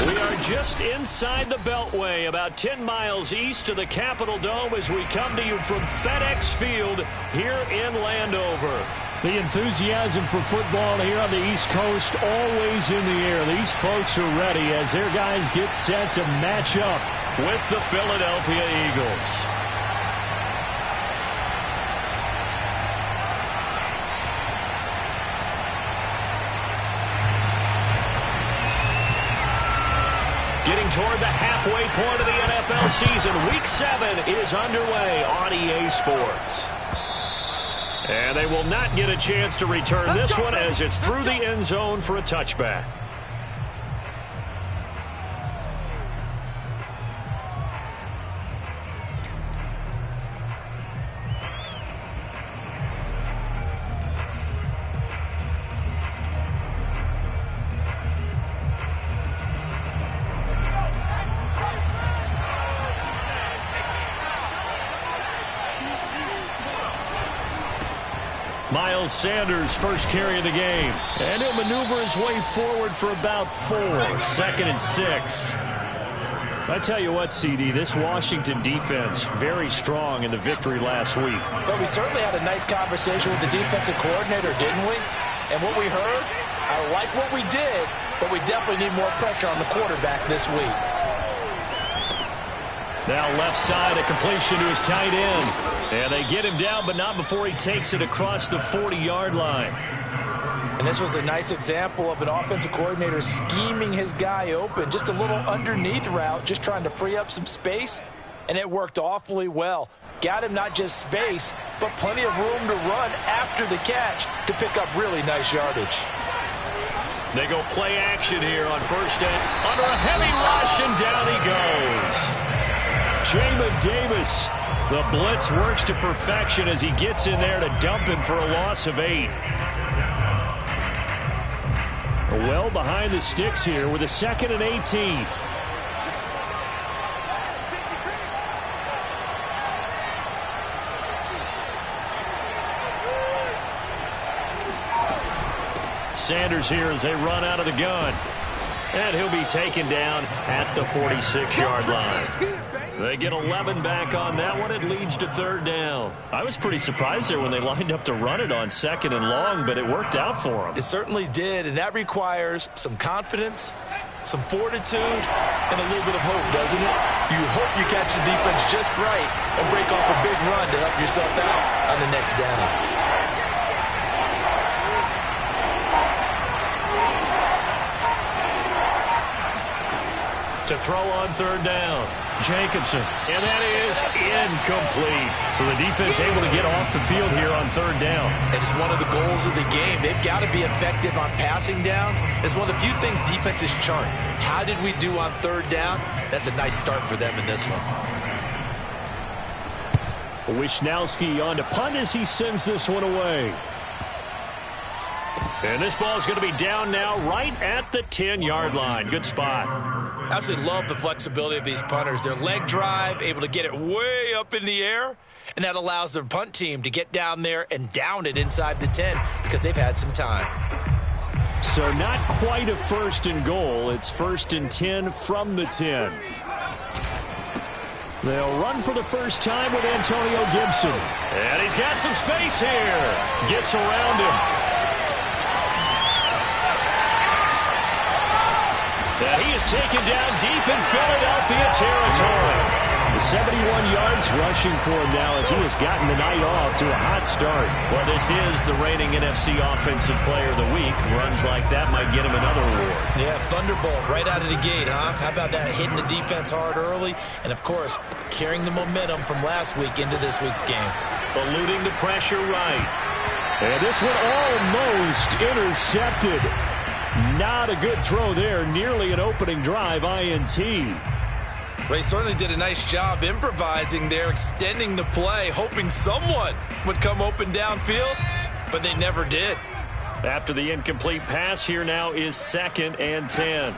We are just inside the Beltway, about 10 miles east of the Capitol Dome as we come to you from FedEx Field here in Landover. The enthusiasm for football here on the East Coast always in the air. These folks are ready as their guys get set to match up with the Philadelphia Eagles. Getting toward the halfway point of the NFL season, Week 7 is underway on EA Sports. And they will not get a chance to return this one as it's through the end zone for a touchback. Miles Sanders first carry of the game. And he'll maneuver his way forward for about 4. 2nd and 6. I tell you what, CD, this Washington defense, very strong in the victory last week. Well, we certainly had a nice conversation with the defensive coordinator, didn't we? And what we heard, I like what we did, but we definitely need more pressure on the quarterback this week. Now left side, a completion to his tight end. And they get him down, but not before he takes it across the 40-yard line. And this was a nice example of an offensive coordinator scheming his guy open. Just a little underneath route, just trying to free up some space. And it worked awfully well. Got him not just space, but plenty of room to run after the catch to pick up really nice yardage. They go play action here on first down. Under a heavy rush, and down he goes. Jamin Davis. The blitz works to perfection as he gets in there to dump him for a loss of 8. Well behind the sticks here with a 2nd and 18. Sanders here as they run out of the gun. And he'll be taken down at the 46-yard line. They get 11 back on that one. It leads to 3rd down. I was pretty surprised there when they lined up to run it on 2nd and long, but it worked out for them. It certainly did, and that requires some confidence, some fortitude, and a little bit of hope, doesn't it? You hope you catch the defense just right and break off a big run to help yourself out on the next down. To throw on 3rd down, Jacobson, and that is incomplete. So the defense able to get off the field here on 3rd down. And it's one of the goals of the game. They've got to be effective on passing downs. It's one of the few things defenses chart. How did we do on 3rd down? That's a nice start for them in this one. Wishnowski on to punt as he sends this one away. And this ball is going to be down now right at the 10-yard line. Good spot. Absolutely love the flexibility of these punters. Their leg drive, able to get it way up in the air, and that allows their punt team to get down there and down it inside the 10 because they've had some time. So not quite a 1st and goal. It's 1st and 10 from the 10. They'll run for the first time with Antonio Gibson. And he's got some space here. Gets around him. He is taken down deep in Philadelphia territory. 71 yards rushing for him now as he has gotten the night off to a hot start. Well, this is the reigning NFC Offensive Player of the Week. Runs like that might get him another award. Yeah, thunderbolt right out of the gate, huh? How about that? Hitting the defense hard early, and, of course, carrying the momentum from last week into this week's game. Eluding the pressure right. And this one almost intercepted. Not a good throw there. Nearly an opening drive INT. Well, he certainly did a nice job improvising there, extending the play, hoping someone would come open downfield, but they never did. After the incomplete pass, here now is 2nd and 10.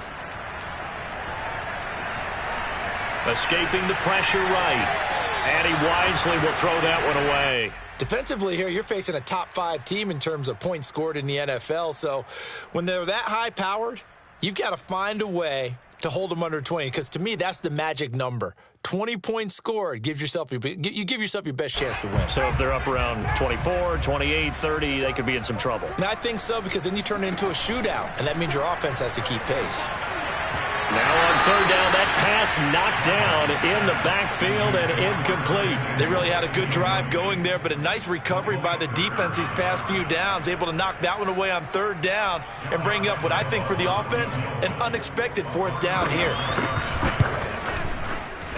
Escaping the pressure right. And he wisely will throw that one away. Defensively here, you're facing a top 5 team in terms of points scored in the NFL. So when they're that high-powered, you've got to find a way to hold them under 20, because to me, that's the magic number. 20 points scored, you give yourself your best chance to win. So if they're up around 24, 28, 30, they could be in some trouble. And I think so, because then you turn it into a shootout, and that means your offense has to keep pace. Now on third down, that pass knocked down in the backfield and incomplete. They really had a good drive going there, but a nice recovery by the defense these past few downs, able to knock that one away on third down and bring up what I think for the offense, an unexpected fourth down here.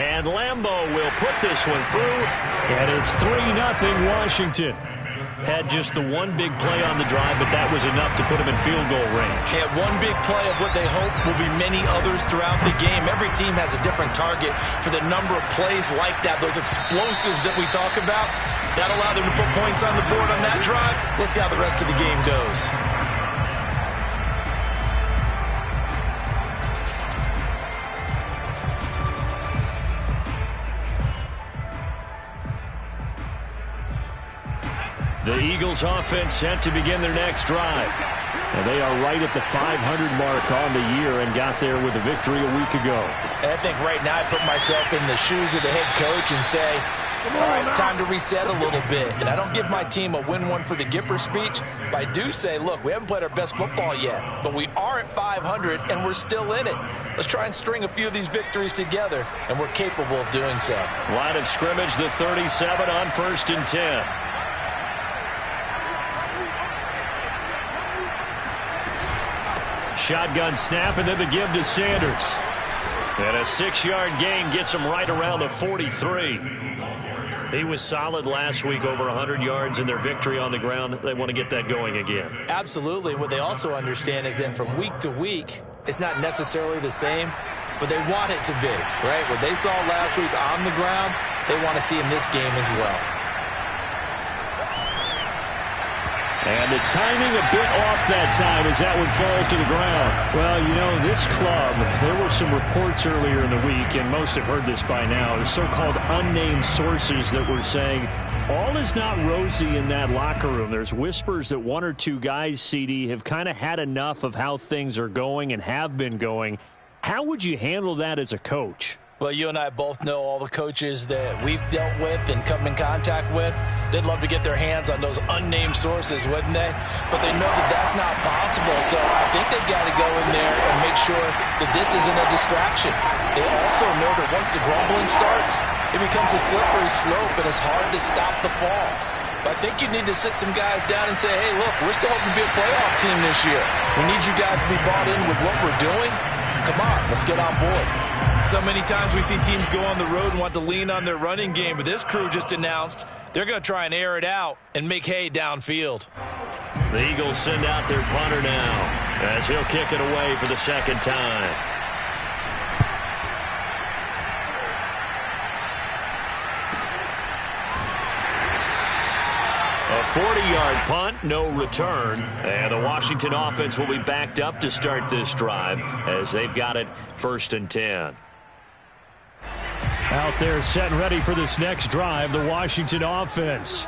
And Lambo will put this one through. And it's 3-0 Washington. Had just the one big play on the drive, but that was enough to put him in field goal range. Had one big play of what they hope will be many others throughout the game. Every team has a different target for the number of plays like that, those explosives that we talk about. That allowed them to put points on the board on that drive. Let's see how the rest of the game goes. The Eagles offense set to begin their next drive. And they are right at the 500 mark on the year and got there with a victory a week ago. And I think right now I put myself in the shoes of the head coach and say, all right, time to reset a little bit. And I don't give my team a win one for the Gipper speech, but I do say, look, we haven't played our best football yet, but we are at 500 and we're still in it. Let's try and string a few of these victories together, and we're capable of doing so. Line of scrimmage, the 37 on 1st and 10. Shotgun snap, and then the give to Sanders. And a 6-yard gain gets him right around the 43. He was solid last week, over 100 yards in their victory on the ground. They want to get that going again. Absolutely. What they also understand is that from week to week, it's not necessarily the same, but they want it to be, right? What they saw last week on the ground, they want to see in this game as well. And the timing a bit off that time as that one falls to the ground. Well, you know, this club, there were some reports earlier in the week, and most have heard this by now, the so-called unnamed sources that were saying all is not rosy in that locker room. There's whispers that one or two guys, CD, have kind of had enough of how things are going and have been going. How would you handle that as a coach? Well, you and I both know all the coaches that we've dealt with and come in contact with. They'd love to get their hands on those unnamed sources, wouldn't they? But they know that that's not possible. So I think they've got to go in there and make sure that this isn't a distraction. They also know that once the grumbling starts, it becomes a slippery slope and it's hard to stop the fall. But I think you need to sit some guys down and say, hey, look, we're still hoping to be a playoff team this year. We need you guys to be bought in with what we're doing. Come on, let's get on board. So many times we see teams go on the road and want to lean on their running game, but this crew just announced they're going to try and air it out and make hay downfield. The Eagles send out their punter now as he'll kick it away for the second time. A 40-yard punt, no return, and the Washington offense will be backed up to start this drive as they've got it 1st and 10. Out there set and ready for this next drive, the Washington offense.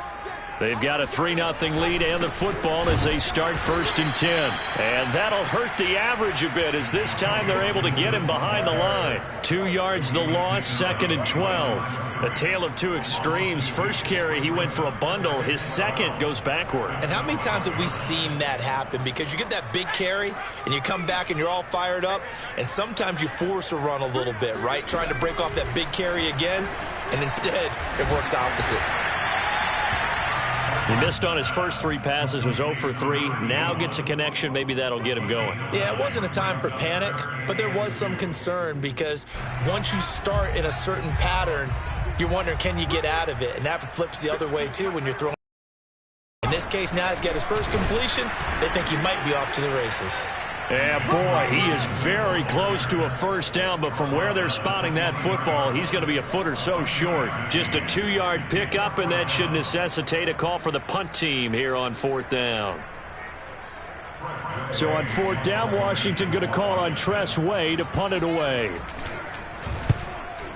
They've got a 3-0 lead and the football as they start 1st and 10. And that'll hurt the average a bit as this time they're able to get him behind the line. 2 yards the loss, 2nd and 12. A tale of two extremes. First carry, he went for a bundle. His second goes backward. And how many times have we seen that happen? Because you get that big carry and you come back and you're all fired up. And sometimes you force a run a little bit, right? Trying to break off that big carry again. And instead, it works opposite. He missed on his first 3 passes, was 0 for 3. Now gets a connection. Maybe that'll get him going. Yeah, it wasn't a time for panic, but there was some concern because once you start in a certain pattern, you're wondering, can you get out of it? And that flips the other way, too, when you're throwing. In this case, now he's got his first completion. They think he might be off to the races. Yeah, boy, he is very close to a first down, but from where they're spotting that football, he's going to be a foot or so short. Just a 2-yard pickup, and that should necessitate a call for the punt team here on 4th down. So on 4th down, Washington going to call on Tress Way to punt it away.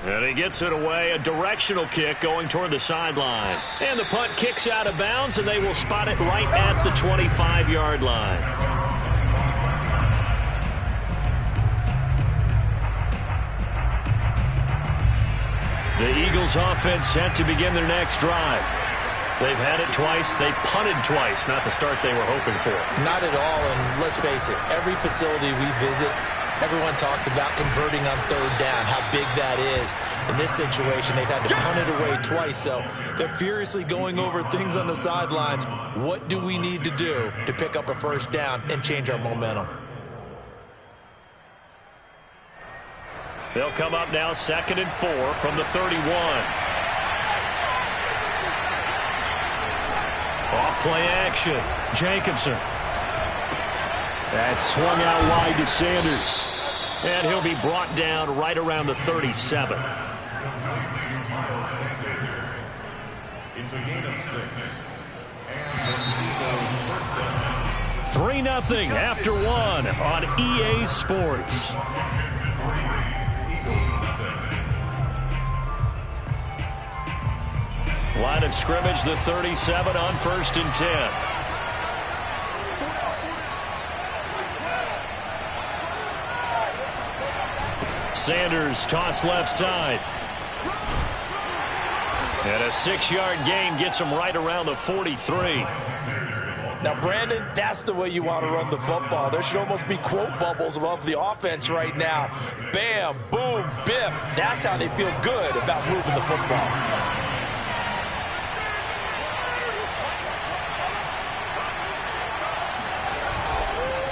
And he gets it away, a directional kick going toward the sideline. And the punt kicks out of bounds, and they will spot it right at the 25-yard line. The Eagles offense set to begin their next drive. They've had it twice. They've punted twice. Not the start they were hoping for. Not at all, and let's face it, every facility we visit, everyone talks about converting on third down, how big that is. In this situation, they've had to punt it away twice, so they're furiously going over things on the sidelines. What do we need to do to pick up a first down and change our momentum? They'll come up now 2nd and 4 from the 31. Off play action. Jacobson. That's swung out wide to Sanders. And he'll be brought down right around the 37. It's a gain of 6. 3-0 after 1 on EA Sports. Line of scrimmage, the 37 on 1st and 10. Sanders toss left side. And a 6-yard gain gets him right around the 43. Now, Brandon, that's the way you want to run the football. There should almost be quote bubbles above the offense right now. Bam, boom, biff. That's how they feel good about moving the football.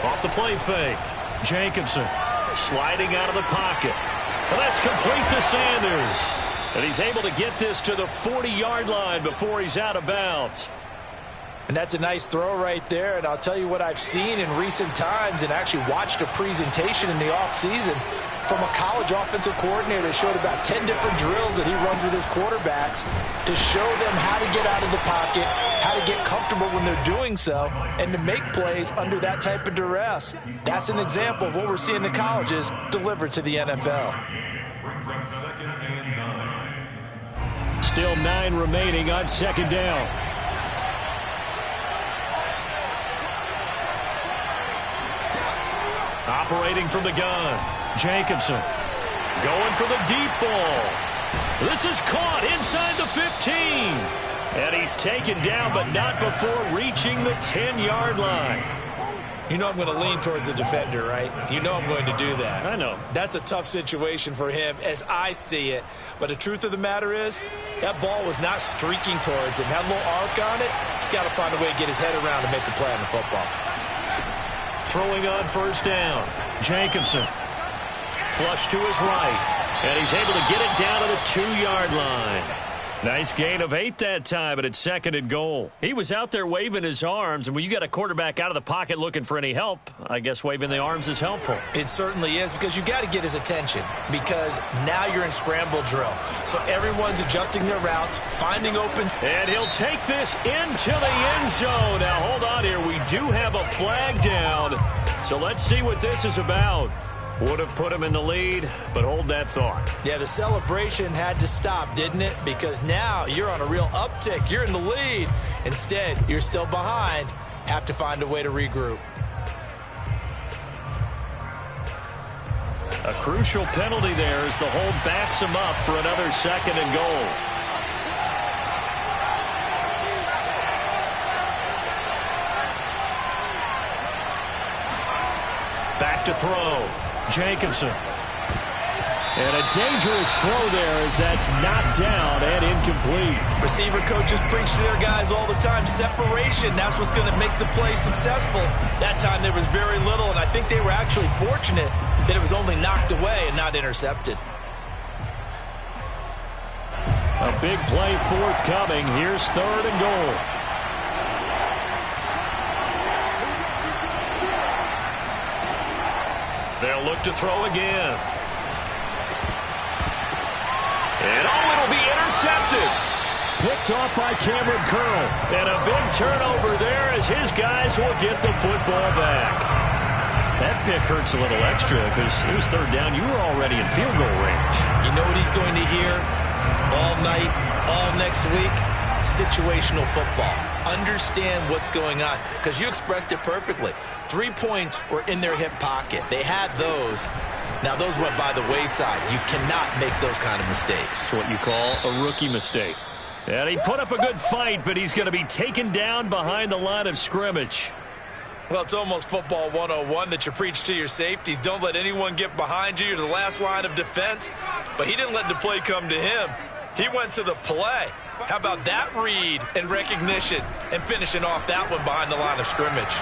Off the play fake. Jacobson sliding out of the pocket. Well, that's complete to Sanders. And he's able to get this to the 40-yard line before he's out of bounds. And that's a nice throw right there. And I'll tell you what I've seen in recent times and actually watched a presentation in the offseason from a college offensive coordinator that showed about 10 different drills that he runs with his quarterbacks to show them how to get out of the pocket, how to get comfortable when they're doing so, and to make plays under that type of duress. That's an example of what we're seeing in colleges delivered to the NFL. Brings up 2nd and 9. Still 9 remaining on 2nd down. Operating from the gun. Jacobson going for the deep ball. This is caught inside the 15. And he's taken down, but not before reaching the 10-yard line. You know I'm going to lean towards the defender, right? You know I'm going to do that. I know. That's a tough situation for him as I see it. But the truth of the matter is, that ball was not streaking towards him. Had a little arc on it. He's got to find a way to get his head around and make the play on the football. Throwing on 1st down. Jacobson. Flush to his right. And he's able to get it down to the 2-yard line. Nice gain of 8 that time, but it's 2nd and goal. He was out there waving his arms, and when you got a quarterback out of the pocket looking for any help, I guess waving the arms is helpful. It certainly is, because you got to get his attention, because now you're in scramble drill. So everyone's adjusting their routes, finding open. And he'll take this into the end zone. Now, hold on here. We do have a flag down, so let's see what this is about. Would have put him in the lead, but hold that thought. Yeah, the celebration had to stop, didn't it? Because now you're on a real uptick. You're in the lead. Instead, you're still behind. Have to find a way to regroup. A crucial penalty there as the hold backs him up for another 2nd and goal. Back to throw. Jacobson. And a dangerous throw there as that's knocked down and incomplete. Receiver coaches preach to their guys all the time. Separation, that's what's going to make the play successful. That time there was very little, and I think they were actually fortunate that it was only knocked away and not intercepted. A big play forthcoming. Here's 3rd and goal. They'll look to throw again. And it'll be intercepted. Picked off by Cameron Curl. And a big turnover there as his guys will get the football back. That pick hurts a little extra because it was third down. You were already in field goal range. You know what he's going to hear all night, all next week? Situational football. Understand what's going on, because you expressed it perfectly. 3 points were in their hip pocket. They had those. Now, those went by the wayside. You cannot make those kind of mistakes. It's what you call a rookie mistake. And he put up a good fight, but he's going to be taken down behind the line of scrimmage. Well, it's almost football 101 that you preach to your safeties. Don't let anyone get behind you. You're the last line of defense. But he didn't let the play come to him. He went to the play. How about that read and recognition and finishing off that one behind the line of scrimmage?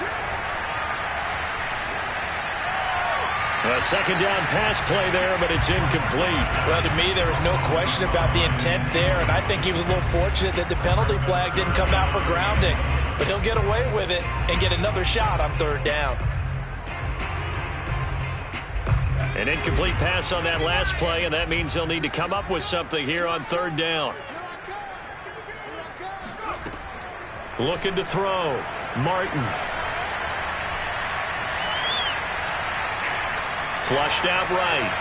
A second down pass play there, but it's incomplete. Well, to me, there was no question about the intent there, and I think he was a little fortunate that the penalty flag didn't come out for grounding. But he'll get away with it and get another shot on third down. An incomplete pass on that last play, and that means they'll need to come up with something here on third down. Looking to throw. Martin. Flushed out right.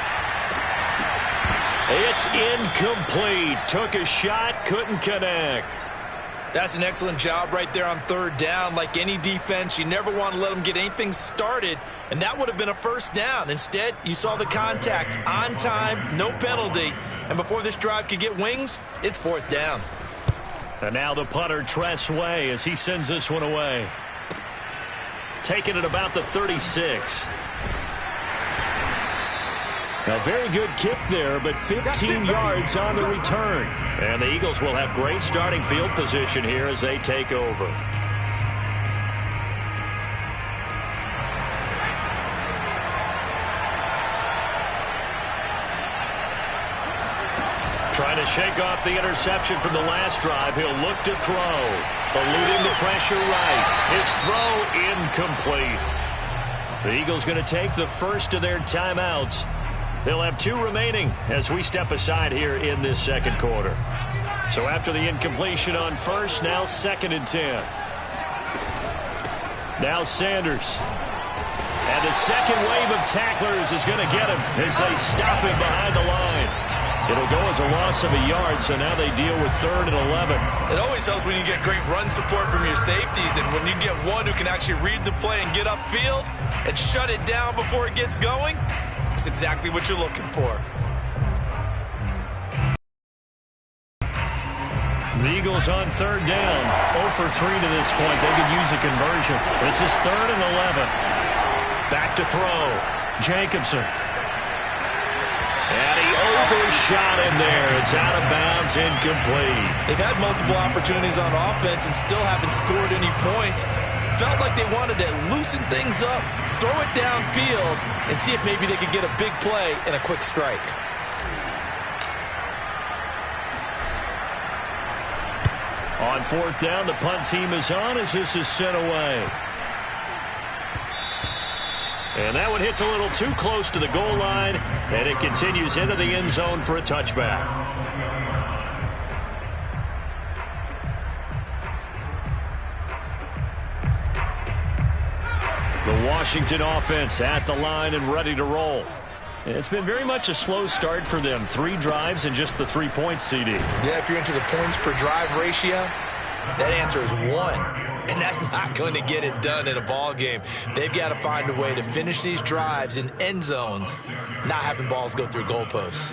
It's incomplete. Took a shot, couldn't connect. That's an excellent job right there on third down. Like any defense, you never want to let them get anything started, and that would have been a first down. Instead, you saw the contact on time, no penalty, and before this drive could get wings, it's fourth down. And now the punter, Tress Way, as he sends this one away. Taking it about the 36. A very good kick there, but 15 yards on the return. And the Eagles will have great starting field position here as they take over. Trying to shake off the interception from the last drive. He'll look to throw. Eluding the pressure right. His throw incomplete. The Eagles going to take the first of their timeouts. They'll have 2 remaining as we step aside here in this second quarter. So after the incompletion on first, now 2nd and 10. Now Sanders. And the second wave of tacklers is going to get him as they stop him behind the line. It'll go as a loss of a yard, so now they deal with 3rd and 11. It always helps when you get great run support from your safeties, and when you get one who can actually read the play and get upfield and shut it down before it gets going. That's exactly what you're looking for. The Eagles on third down. 0 for 3 to this point. They could use a conversion. This is 3rd and 11. Back to throw. Jacobson. And he overshot him there. It's out of bounds, incomplete. They've had multiple opportunities on offense and still haven't scored any points. Felt like they wanted to loosen things up, throw it downfield, and see if maybe they could get a big play and a quick strike. On 4th down, the punt team is on as this is sent away. And that one hits a little too close to the goal line, and it continues into the end zone for a touchback. The Washington offense at the line and ready to roll. It's been very much a slow start for them. 3 drives and just the 3 points, CD. Yeah, if you're into the points per drive ratio, that answer is 1. And that's not going to get it done in a ball game. They've got to find a way to finish these drives in end zones, not having balls go through goalposts.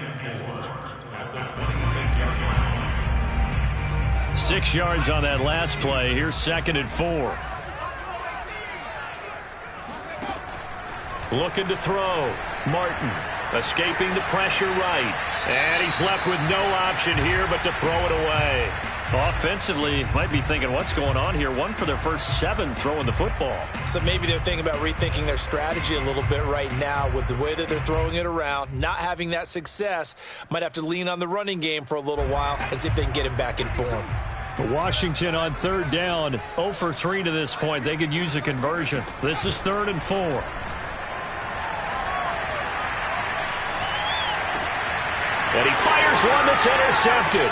6 yards on that last play. Here's 2nd and 4. Looking to throw. Martin escaping the pressure right. And he's left with no option here but to throw it away. Offensively, might be thinking, what's going on here? 1 for their first 7 throwing the football. So maybe they're thinking about rethinking their strategy a little bit right now with the way that they're throwing it around. Not having that success, might have to lean on the running game for a little while and see if they can get him back in form. Washington on third down. 0 for 3 to this point. They could use a conversion. This is 3rd and 4. And he fires one that's intercepted.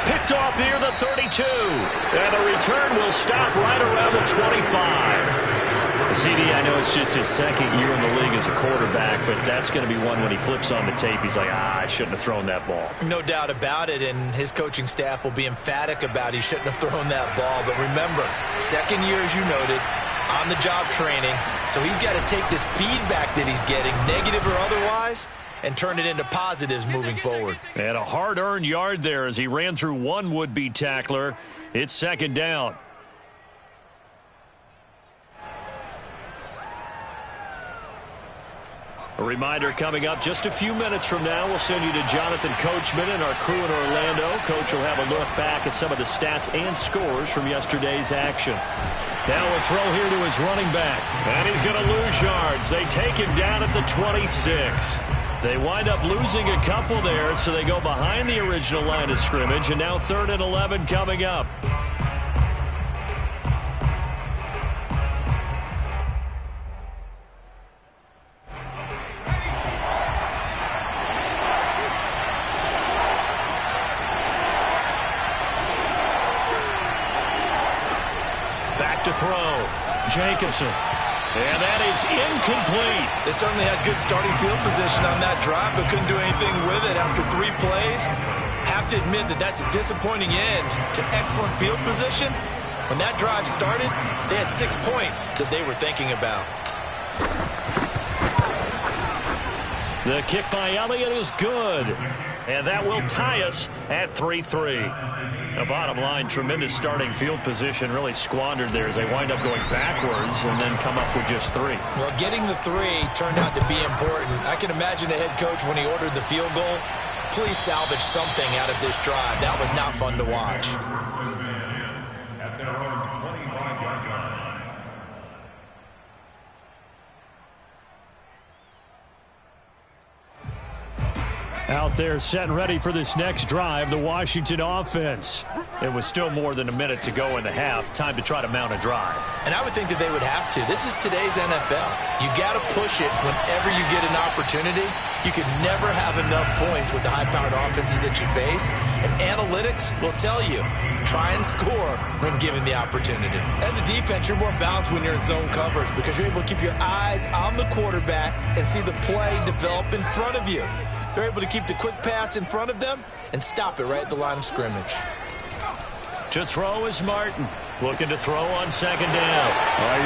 Picked off near the 32. And the return will stop right around the 25. CD, I know it's just his second year in the league as a quarterback, but that's going to be one when he flips on the tape, he's like, I shouldn't have thrown that ball. No doubt about it, and his coaching staff will be emphatic about he shouldn't have thrown that ball. But remember, second year, as you noted, on-the-job training, so he's got to take this feedback that he's getting, negative or otherwise, and turn it into positives moving forward. And a hard-earned yard there as he ran through one would-be tackler. It's second down. A reminder coming up just a few minutes from now. We'll send you to Jonathan Coachman and our crew in Orlando. Coach will have a look back at some of the stats and scores from yesterday's action. Now a throw here to his running back. And he's going to lose yards. They take him down at the 26. They wind up losing a couple there, so they go behind the original line of scrimmage. And now 3rd and 11 coming up. To throw, Jacobson, and that is incomplete. They certainly had good starting field position on that drive, but couldn't do anything with it after 3 plays. Have to admit that that's a disappointing end to excellent field position. When that drive started, they had 6 points that they were thinking about. The kick by Elliott is good, and that will tie us at 3-3. The bottom line, tremendous starting field position, really squandered there as they wind up going backwards and then come up with just 3. Well, getting the 3 turned out to be important. I can imagine the head coach when he ordered the field goal, please salvage something out of this drive. That was not fun to watch. At their own 25-yard line. Out there set and ready for this next drive, the Washington offense. It was still more than a minute to go in the half. Time to try to mount a drive. And I would think that they would have to. This is today's NFL. You got to push it whenever you get an opportunity. You can never have enough points with the high-powered offenses that you face. And analytics will tell you, try and score when given the opportunity. As a defense, you're more balanced when you're in zone coverage because you're able to keep your eyes on the quarterback and see the play develop in front of you. They're able to keep the quick pass in front of them and stop it right at the line of scrimmage. To throw is Martin. Looking to throw on second down.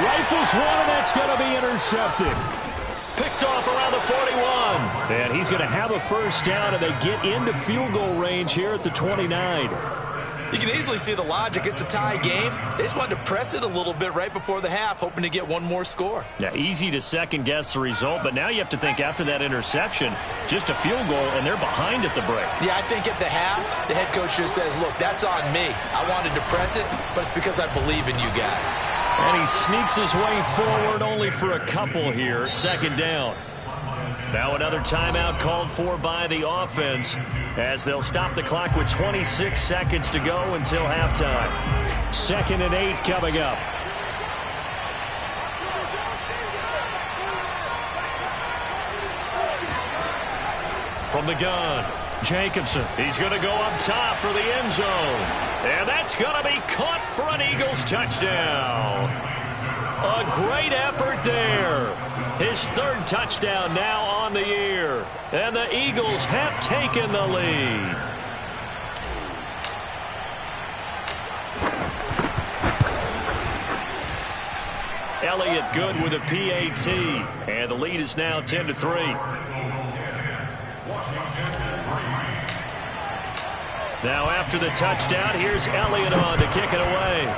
Rifles one, and that's going to be intercepted. Picked off around the 41. And he's going to have a first down, and they get into field goal range here at the 29. You can easily see the logic. It's a tie game. They just wanted to press it a little bit right before the half, hoping to get one more score. Yeah, easy to second-guess the result, but now you have to think after that interception, just a field goal, and they're behind at the break. Yeah, I think at the half, the head coach just says, look, that's on me. I wanted to press it, but it's because I believe in you guys. And he sneaks his way forward only for a couple here. Second down. Now another timeout called for by the offense as they'll stop the clock with 26 seconds to go until halftime. 2nd and 8 coming up. From the gun, Jacobson. He's going to go up top for the end zone. And that's going to be caught for an Eagles touchdown. A great effort there. His 3rd touchdown now on the year. And the Eagles have taken the lead. Elliott good with a PAT. And the lead is now 10-3. Now after the touchdown, here's Elliott on to kick it away.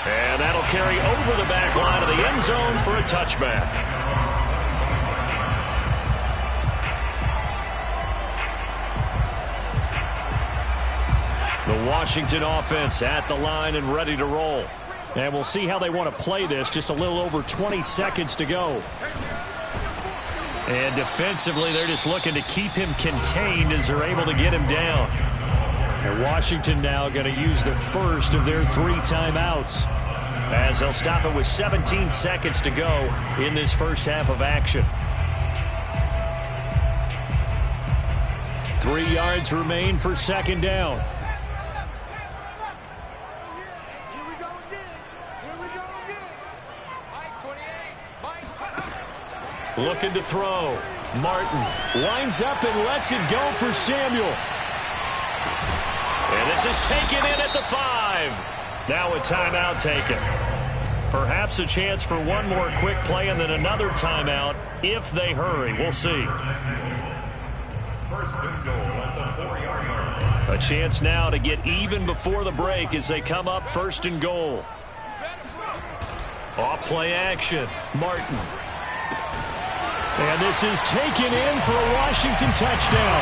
And that'll carry over the back line of the end zone for a touchback. The Washington offense at the line and ready to roll. And we'll see how they want to play this. Just a little over 20 seconds to go. And defensively, they're just looking to keep him contained as they're able to get him down. And Washington now going to use the first of their 3 timeouts, as they'll stop it with 17 seconds to go in this first half of action. 3 yards remain for second down. Looking to throw. Martin lines up and lets it go for Samuel. And this is taken in at the 5. Now a timeout taken. Perhaps a chance for one more quick play and then another timeout if they hurry. We'll see. First and goal at the 4-yard line. A chance now to get even before the break as they come up first and goal. Off play action. Martin. And this is taken in for a Washington touchdown.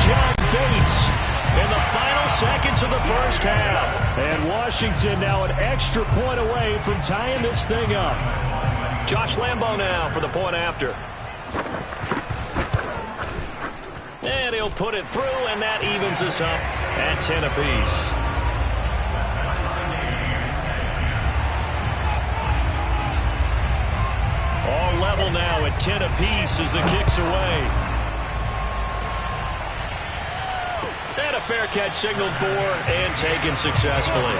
John Bates in the final seconds of the first half. And Washington now an extra point away from tying this thing up. Josh Lambo now for the point after. And he'll put it through, and that evens us up at 10 apiece. All level now at 10 apiece as the kick's away. And a fair catch signaled for and taken successfully.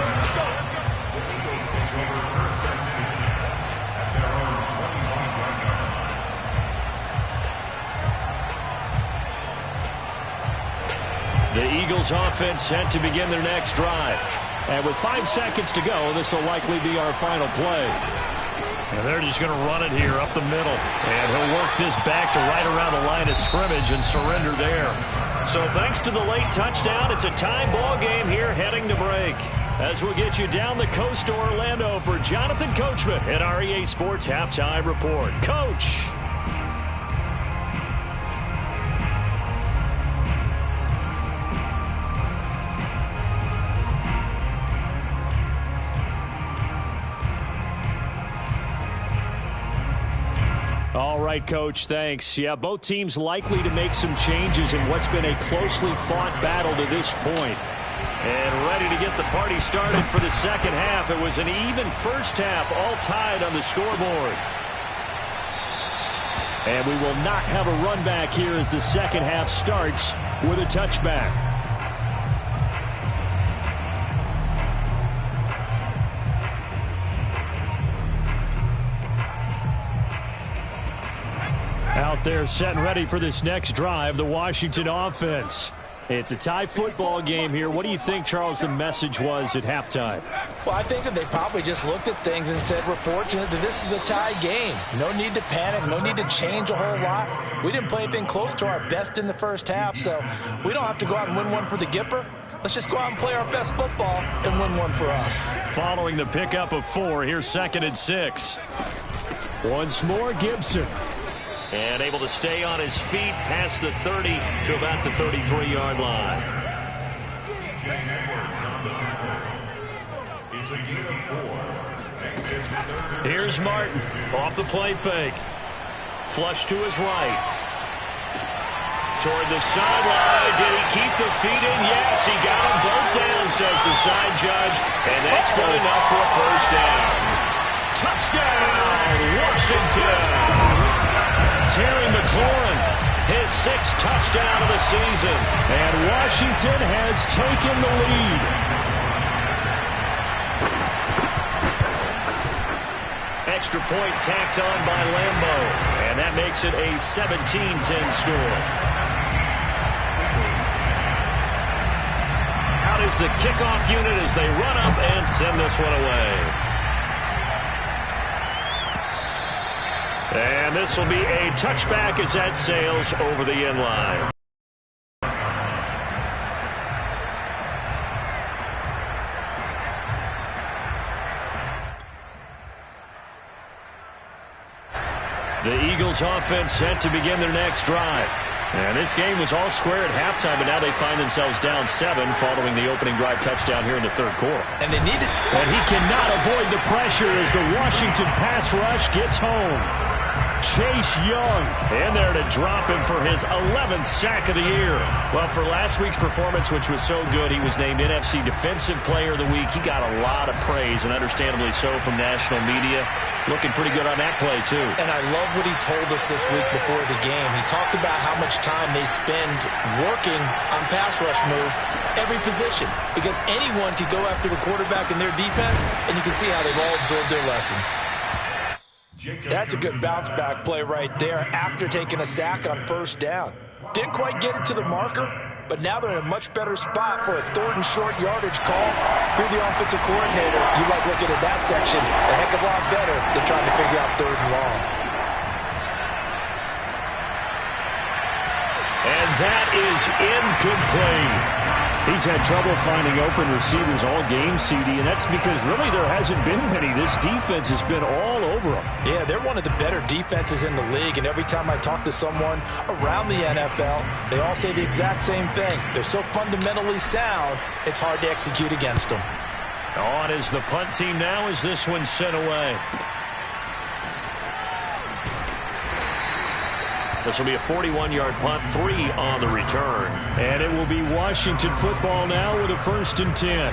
The Eagles offense set to begin their next drive. And with 5 seconds to go, this will likely be our final play. And they're just going to run it here up the middle. And he'll work this back to right around the line of scrimmage and surrender there. So thanks to the late touchdown, it's a tie ball game here heading to break. As we'll get you down the coast to Orlando for Jonathan Coachman at our EA Sports Halftime Report. Coach. All right, Coach, thanks. Yeah, both teams likely to make some changes in what's been a closely fought battle to this point. And ready to get the party started for the second half. It was an even first half, all tied on the scoreboard. And we will not have a run back here as the second half starts with a touchback. Out there set and ready for this next drive, the Washington offense. It's a tie football game here. What do you think, Charles, the message was at halftime? Well, I think that they probably just looked at things and said, we're fortunate that this is a tie game. No need to panic. No need to change a whole lot. We didn't play anything close to our best in the first half, so we don't have to go out and win one for the Gipper. Let's just go out and play our best football and win one for us. Following the pickup of 4, here's 2nd and 6. Once more, Gibson. And able to stay on his feet past the 30 to about the 33-yard line. Here's Martin off the play fake. Flush to his right. Toward the sideline. Did he keep the feet in? Yes, he got them both down, says the side judge. And that's good enough for a first down. Touchdown, Washington. Terry McLaurin, his 6th touchdown of the season. And Washington has taken the lead. Extra point tacked on by Lambo. And that makes it a 17-10 score. Out is the kickoff unit as they run up and send this one away. And this will be a touchback as that sails over the end line. The Eagles offense set to begin their next drive. And this game was all square at halftime, but now they find themselves down 7 following the opening drive touchdown here in the third quarter. And they need it. And he cannot avoid the pressure as the Washington pass rush gets home. Chase Young in there to drop him for his 11th sack of the year. Well, for last week's performance, which was so good, he was named NFC Defensive Player of the Week. He got a lot of praise, and understandably so, from national media. Looking pretty good on that play, too. And I love what he told us this week before the game. He talked about how much time they spend working on pass rush moves, every position, because anyone could go after the quarterback in their defense, and you can see how they've all absorbed their lessons. That's a good bounce-back play right there after taking a sack on first down. Didn't quite get it to the marker, but now they're in a much better spot for a 3rd and short yardage call through the offensive coordinator. You like looking at that section a heck of a lot better than trying to figure out 3rd and long. And that is incomplete. He's had trouble finding open receivers all game, CD, and that's because really there hasn't been many. This defense has been all over them. Yeah, they're one of the better defenses in the league, and every time I talk to someone around the NFL, they all say the exact same thing. They're so fundamentally sound, it's hard to execute against them. On is the punt team now as this one's sent away. This will be a 41-yard punt, 3 on the return. And it will be Washington football now with a 1st and 10.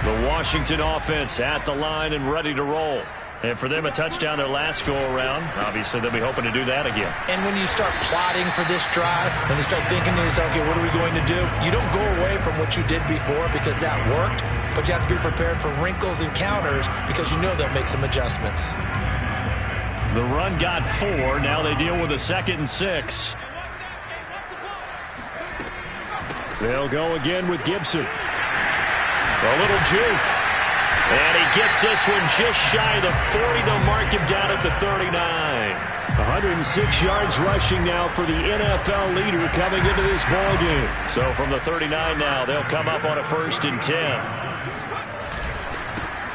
The Washington offense at the line and ready to roll. And for them, a touchdown their last go-around. Obviously, they'll be hoping to do that again. And when you start plotting for this drive, when you start thinking to yourself, okay, what are we going to do? You don't go away from what you did before because that worked, but you have to be prepared for wrinkles and counters because you know they'll make some adjustments. The run got 4. Now they deal with a 2nd and 6. They'll go again with Gibson. A little juke. And he gets this one just shy of the 40. They'll mark him down at the 39. 106 yards rushing now for the NFL leader coming into this ball game. So from the 39 now, they'll come up on a 1st and 10.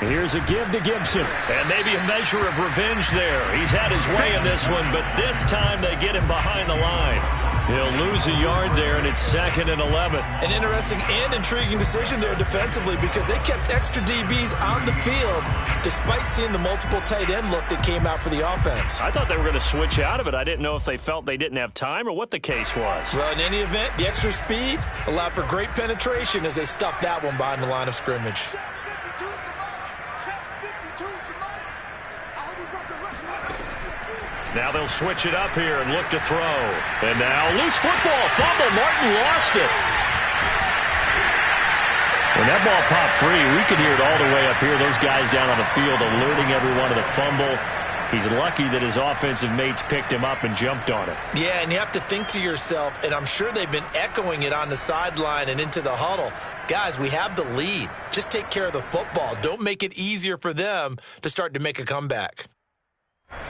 Here's a give to Gibson. And maybe a measure of revenge there. He's had his way in this one, but this time they get him behind the line. He'll lose a yard there, and it's 2nd and 11. An interesting and intriguing decision there defensively because they kept extra DBs on the field despite seeing the multiple tight end look that came out for the offense. I thought they were going to switch out of it. I didn't know if they felt they didn't have time or what the case was. Well, in any event, the extra speed allowed for great penetration as they stuffed that one behind the line of scrimmage. Now they'll switch it up here and look to throw. And now loose football. Fumble. Martin lost it. When that ball popped free, we could hear it all the way up here. Those guys down on the field alerting everyone of the fumble. He's lucky that his offensive mates picked him up and jumped on it. Yeah, and you have to think to yourself, and I'm sure they've been echoing it on the sideline and into the huddle. Guys, we have the lead. Just take care of the football. Don't make it easier for them to start to make a comeback.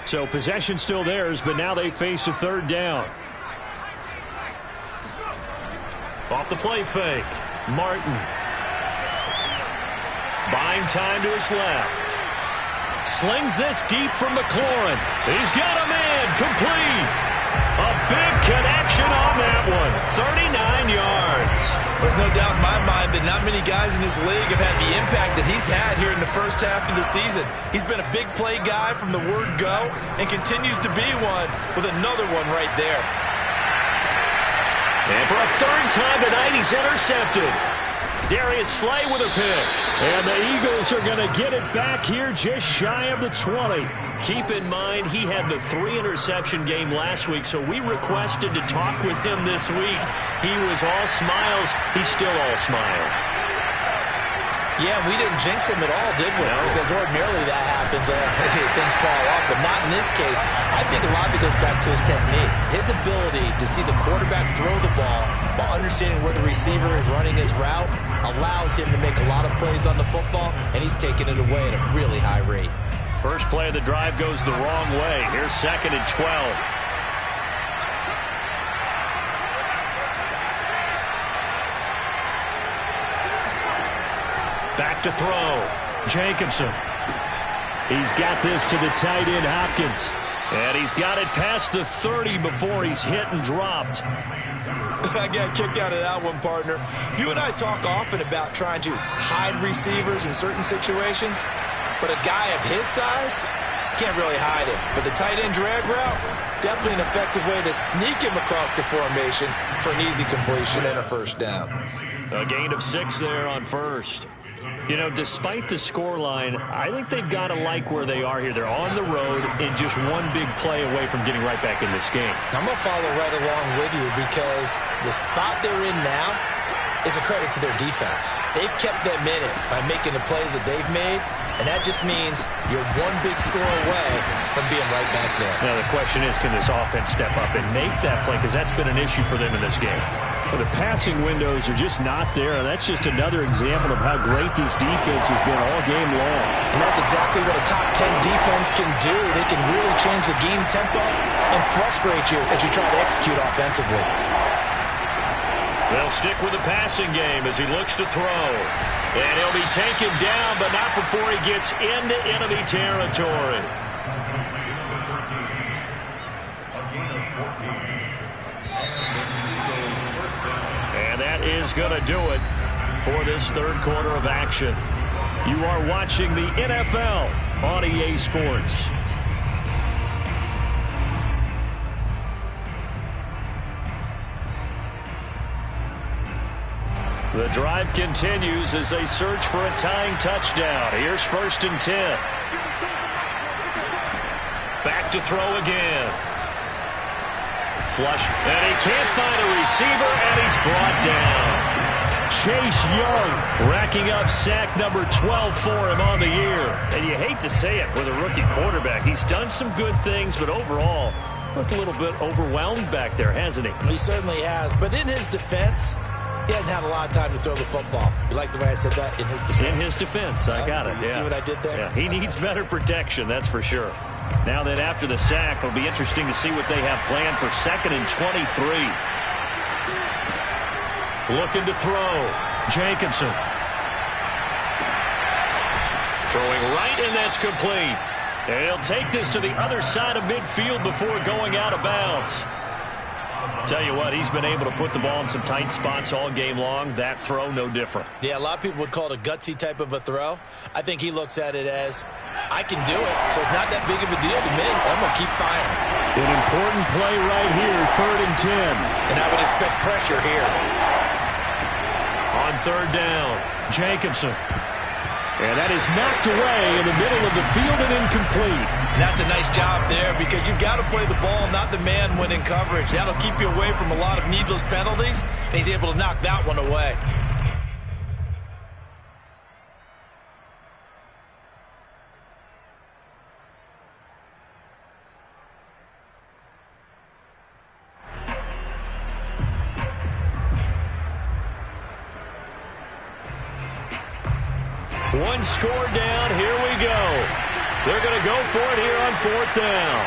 So possession still theirs, but now they face a 3rd down. Off the play fake. Martin. Buying time to his left. Slings this deep from McLaurin. He's got a man. Complete. A big connection on that one. 39 yards. There's no doubt in my mind that not many guys in this league have had the impact that he's had here in the first half of the season. He's been a big play guy from the word go and continues to be one with another one right there. And for a 3rd time tonight, he's intercepted. Darius Slay with a pick. And the Eagles are going to get it back here just shy of the 20. Keep in mind, he had the 3-interception game last week, so we requested to talk with him this week. He was all smiles. He's still all smile. Yeah, we didn't jinx him at all, did we? No. Because ordinarily that happens. Things fall off, but not in this case. I think a lot of it goes back to his technique. His ability to see the quarterback throw the ball while understanding where the receiver is running his route allows him to make a lot of plays on the football, and he's taking it away at a really high rate. First play of the drive goes the wrong way. Here's 2nd and 12. Back to throw. Jacobson. He's got this to the tight end, Hopkins. And he's got it past the 30 before he's hit and dropped. I got kicked out of that one, partner. You and I talk often about trying to hide receivers in certain situations, but a guy of his size can't really hide him. But the tight end drag route, definitely an effective way to sneak him across the formation for an easy completion and a 1st down. A gain of 6 there on 1st. You know, despite the scoreline, I think they've got to like where they are here. They're on the road and just one big play away from getting right back in this game. I'm going to follow right along with you because the spot they're in now is a credit to their defense. They've kept them in it by making the plays that they've made, and that just means you're one big score away from being right back there. Now the question is, can this offense step up and make that play? Because that's been an issue for them in this game. Well, the passing windows are just not there. That's just another example of how great this defense has been all game long. And that's exactly what a top 10 defense can do. They can really change the game tempo and frustrate you as you try to execute offensively. They'll stick with the passing game as he looks to throw. And he'll be taken down, but not before he gets into enemy territory. And that is going to do it for this third quarter of action. You are watching the NFL on EA Sports. The drive continues as they search for a tying touchdown. Here's 1st and 10. Back to throw again. Flush, and he can't find a receiver, and he's brought down. Chase Young racking up sack number 12 for him on the year. And you hate to say it with a rookie quarterback. He's done some good things, but overall, looked a little bit overwhelmed back there, hasn't he? He certainly has, but in his defense, he hadn't had a lot of time to throw the football. You like the way I said that? In his defense. In his defense. I got it. You see what I did there? Yeah, he needs better protection, that's for sure. Now that after the sack, it'll be interesting to see what they have planned for 2nd and 23. Looking to throw. Jacobson. Throwing right, and that's complete. And he'll take this to the other side of midfield before going out of bounds. Tell you what, he's been able to put the ball in some tight spots all game long. That throw, no different. Yeah, a lot of people would call it a gutsy type of a throw. I think he looks at it as, I can do it, so it's not that big of a deal to me. I'm going to keep firing. An important play right here, 3rd and 10. And I would expect pressure here. On 3rd down, Jacobson. And that is knocked away in the middle of the field and incomplete. And that's a nice job there because you've got to play the ball, not the man when in coverage. That'll keep you away from a lot of needless penalties, and he's able to knock that one away. One score down. Here we go. They're going to go for it here on 4th down.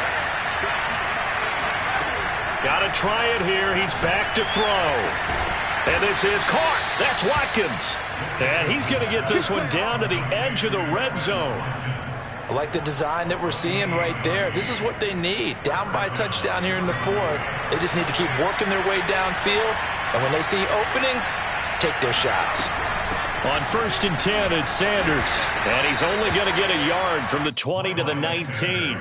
Got to try it here. He's back to throw. And this is caught. That's Watkins. And he's going to get this one down to the edge of the red zone. I like the design that we're seeing right there. This is what they need. Down by a touchdown here in the 4th. They just need to keep working their way downfield. And when they see openings, take their shots. On 1st and 10, it's Sanders. And he's only going to get a yard from the 20 to the 19.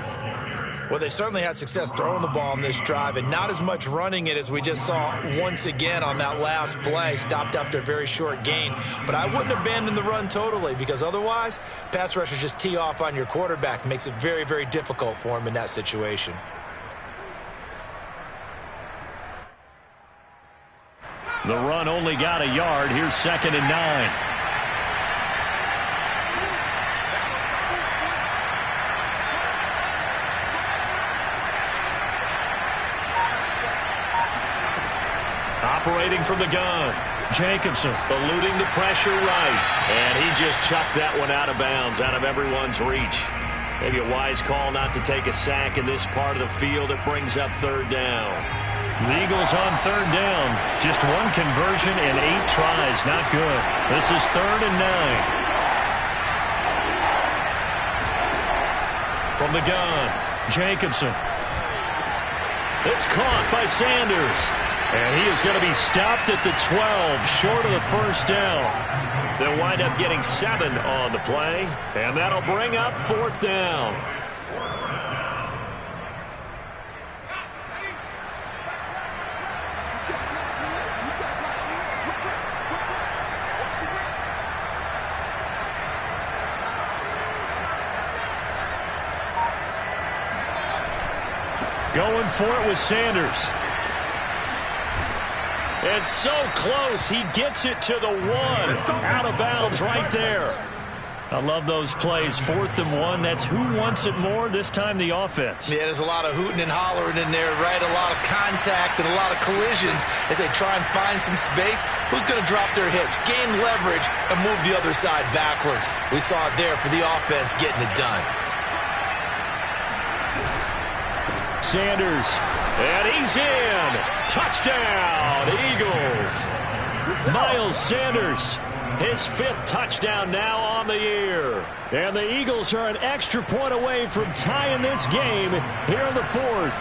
Well, they certainly had success throwing the ball on this drive and not as much running it as we just saw once again on that last play. Stopped after a very short gain. But I wouldn't abandon the run totally because otherwise, pass rushers just tee off on your quarterback. Makes it very, very difficult for him in that situation. The run only got a yard. Here's 2nd and 9. Operating from the gun. Jacobson eluding the pressure right. And he just chucked that one out of bounds, out of everyone's reach. Maybe a wise call not to take a sack in this part of the field. It brings up 3rd down. The Eagles on 3rd down. Just one conversion and 8 tries. Not good. This is 3rd and 9. From the gun, Jacobson. It's caught by Sanders. And he is going to be stopped at the 12, short of the 1st down. They'll wind up getting 7 on the play. And that'll bring up 4th down. Going for it with Sanders. It's so close. He gets it to the 1. Out of bounds right there. I love those plays. 4th and 1. That's who wants it more. This time the offense. Yeah, there's a lot of hooting and hollering in there, right? A lot of contact and a lot of collisions as they try and find some space. Who's going to drop their hips, gain leverage, and move the other side backwards? We saw it there for the offense getting it done. Sanders, and he's in. Touchdown, Eagles. Miles Sanders, his 5th touchdown now on the year. And the Eagles are an extra point away from tying this game here in the 4th.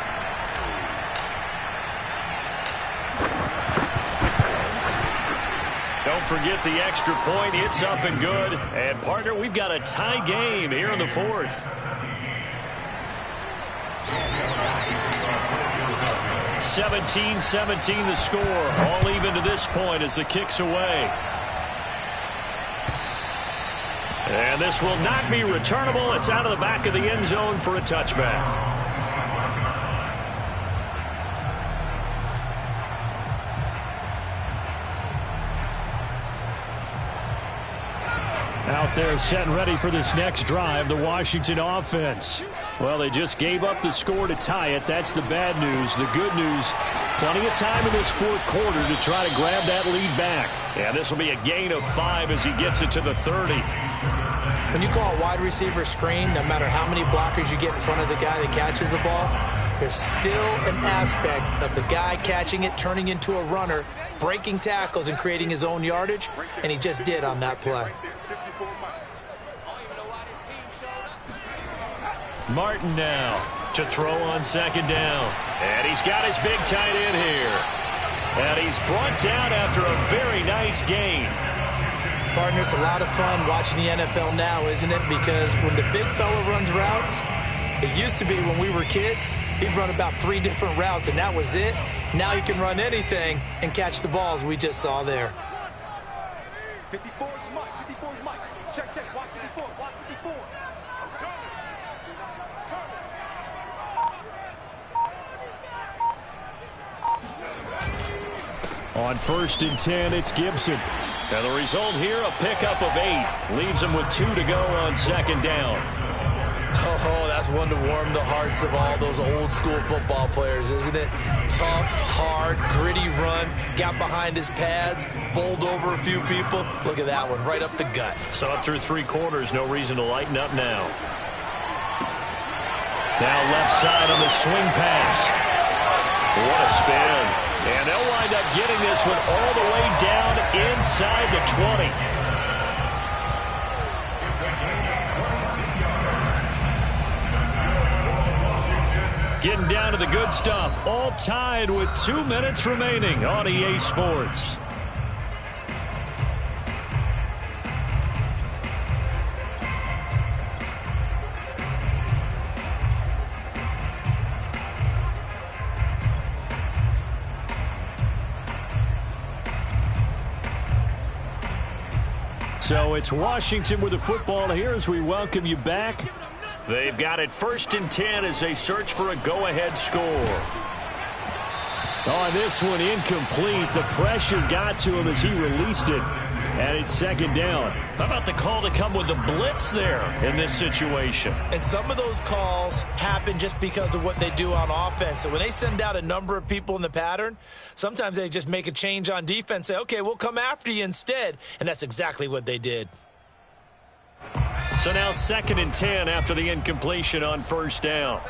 Don't forget the extra point. It's up and good. And, partner, we've got a tie game here in the 4th. 17-17 the score. All even to this point as the kick's away. And this will not be returnable. It's out of the back of the end zone for a touchback. Out there set and ready for this next drive, the Washington offense. Well, they just gave up the score to tie it. That's the bad news. The good news, plenty of time in this 4th quarter to try to grab that lead back. And this will be a gain of 5 as he gets it to the 30. When you call a wide receiver screen, no matter how many blockers you get in front of the guy that catches the ball, there's still an aspect of the guy catching it, turning into a runner, breaking tackles and creating his own yardage, and he just did on that play. Martin now to throw on 2nd down. And he's got his big tight end here. And he's brought down after a very nice gain. Partner, it's a lot of fun watching the NFL now, isn't it? Because when the big fella runs routes, it used to be when we were kids, he'd run about 3 different routes, and that was it. Now he can run anything and catch the balls we just saw there. 54 is Mike. 54 is Mike. Check, check. Watch 54. Watch 54. On 1st and 10, it's Gibson. And the result here, a pickup of 8. Leaves him with 2 to go on 2nd down. Oh, that's one to warm the hearts of all those old school football players, isn't it? Tough, hard, gritty run. Got behind his pads, bowled over a few people. Look at that one, right up the gut. So up through 3 quarters, no reason to lighten up now. Now left side on the swing pass. What a spin. And they'll wind up getting this one all the way down inside the 20. Getting down to the good stuff. All tied with 2 minutes remaining on EA Sports. So it's Washington with the football here as we welcome you back. They've got it 1st and 10 as they search for a go-ahead score. On this one, incomplete. The pressure got to him as he released it. And it's 2nd down. How about the call to come with the blitz there in this situation? And some of those calls happen just because of what they do on offense. So when they send out a number of people in the pattern, sometimes they just make a change on defense, say, okay, we'll come after you instead. And that's exactly what they did. So now 2nd and 10 after the incompletion on 1st down.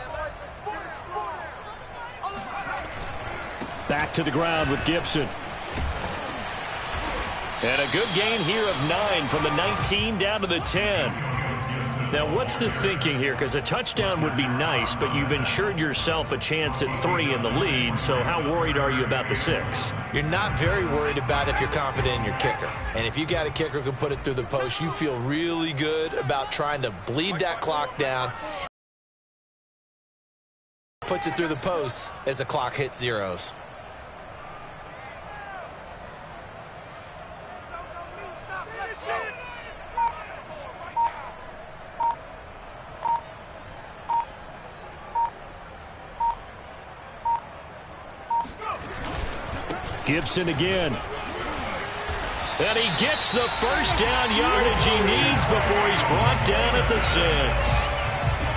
Back to the ground with Gibson. And a good gain here of 9 from the 19 down to the 10. Now, what's the thinking here? Because a touchdown would be nice, but you've ensured yourself a chance at 3 in the lead, so how worried are you about the 6? You're not very worried about if you're confident in your kicker. And if you got a kicker who can put it through the post, you feel really good about trying to bleed that clock down. Puts it through the post as the clock hits zeros. Gibson again. And he gets the first down yardage he needs before he's brought down at the 6.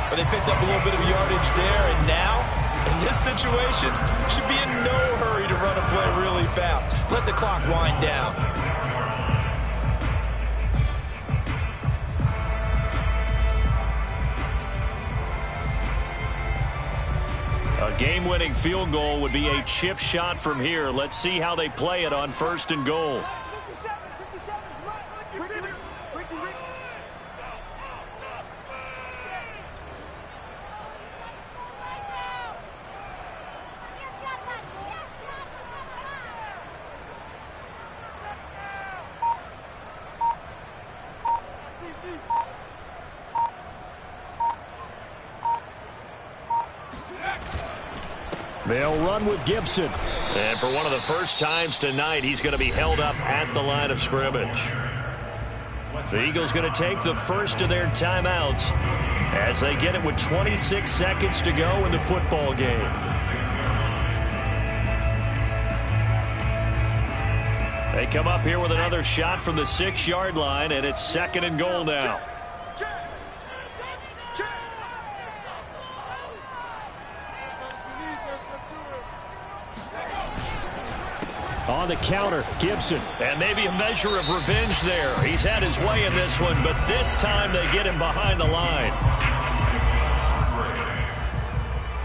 Well, they picked up a little bit of yardage there, and now, in this situation, should be in no hurry to run a play really fast. Let the clock wind down. A game-winning field goal would be a chip shot from here. Let's see how they play it on 1st and goal. They'll run with Gibson. And for one of the first times tonight, he's going to be held up at the line of scrimmage. The Eagles going to take the first of their timeouts as they get it with 26 seconds to go in the football game. They come up here with another shot from the 6-yard line, and it's 2nd and goal now. On the counter, Gibson. And maybe a measure of revenge there. He's had his way in this one, but this time they get him behind the line.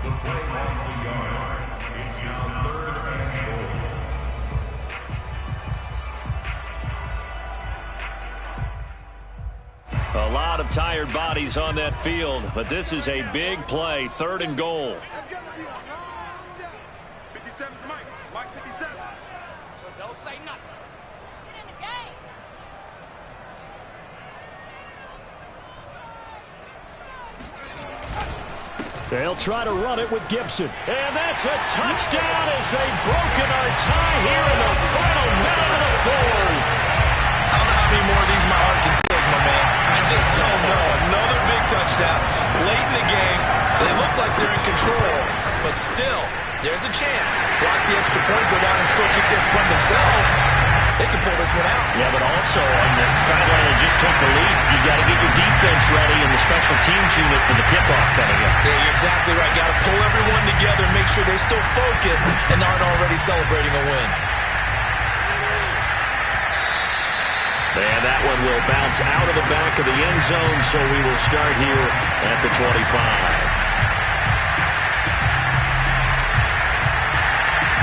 The play lost a yard. It's now 3rd and goal. A lot of tired bodies on that field, but this is a big play, 3rd and goal. 57 Mike. Mike 57. So don't say nothing. Get in the game. They'll try to run it with Gibson. And that's a touchdown as they've broken our tie here in the final minute of the 4th. I don't know how many more of these my heart can take, my man. I just don't know. Another big touchdown. Late in the game, they look like they're in control, but still, there's a chance. Block the extra point, go down and score, kick the extra point themselves. They can pull this one out. Yeah, but also on the sideline that just took the lead, you got to get your defense ready and the special teams unit for the kickoff coming up. Yeah, you're exactly right. Got to pull everyone together, make sure they're still focused and aren't already celebrating a win. And that one will bounce out of the back of the end zone, so we will start here at the 25.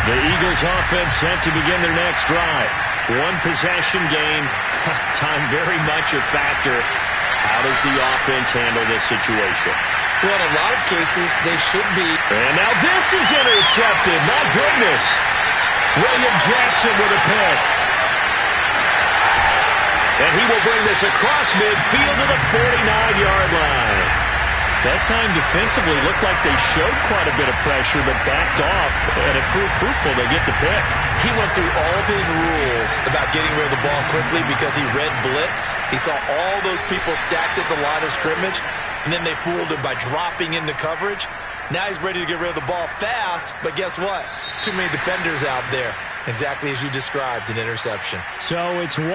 The Eagles offense set to begin their next drive. One possession game, time very much a factor. How does the offense handle this situation? Well, in a lot of cases, they should be. And now this is intercepted. My goodness. William Jackson with a pick. And he will bring this across midfield to the 49-yard line. That time defensively looked like they showed quite a bit of pressure but backed off, and it proved fruitful to get the pick. He went through all of his rules about getting rid of the ball quickly because he read blitz. He saw all those people stacked at the line of scrimmage, and then they fooled him by dropping into coverage. Now he's ready to get rid of the ball fast, but guess what? Too many defenders out there. Exactly as you described, an interception. So it's one.